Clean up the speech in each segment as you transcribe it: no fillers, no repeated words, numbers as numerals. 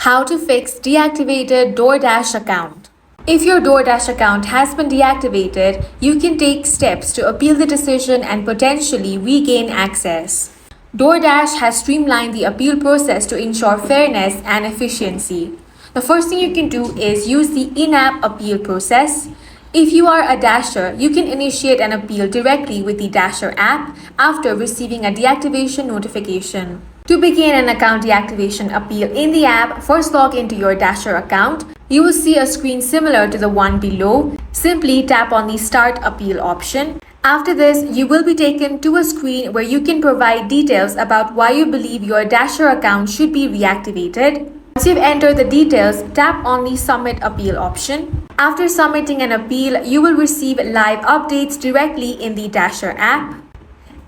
How to fix deactivated DoorDash account. If your DoorDash account has been deactivated, you can take steps to appeal the decision and potentially regain access. DoorDash has streamlined the appeal process to ensure fairness and efficiency. The first thing you can do is use the in-app appeal process. If you are a Dasher, you can initiate an appeal directly with the Dasher app after receiving a deactivation notification. To begin an account deactivation appeal in the app, first log into your Dasher account. You will see a screen similar to the one below. Simply tap on the Start Appeal option. After this, you will be taken to a screen where you can provide details about why you believe your Dasher account should be reactivated. Once you've entered the details, tap on the Submit Appeal option. After submitting an appeal, you will receive live updates directly in the Dasher app.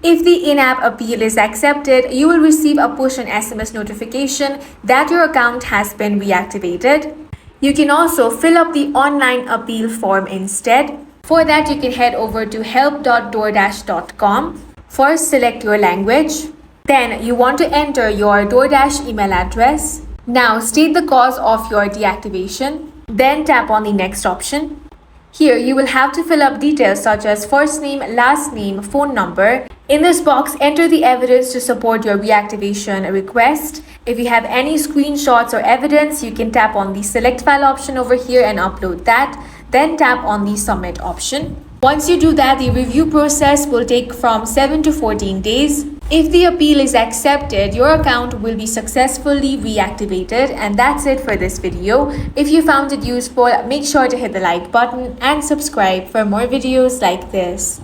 If the in-app appeal is accepted, you will receive a push and SMS notification that your account has been reactivated. You can also fill up the online appeal form instead. For that, you can head over to help.doordash.com. First, select your language. Then, you want to enter your DoorDash email address. Now, state the cause of your deactivation. Then, tap on the next option. Here, you will have to fill up details such as first name, last name, phone number. In this box, enter the evidence to support your reactivation request. If you have any screenshots or evidence, you can tap on the Select File option over here and upload that. Then tap on the Submit option. Once you do that, the review process will take from 7 to 14 days. If the appeal is accepted, your account will be successfully reactivated. And that's it for this video. If you found it useful, make sure to hit the like button and subscribe for more videos like this.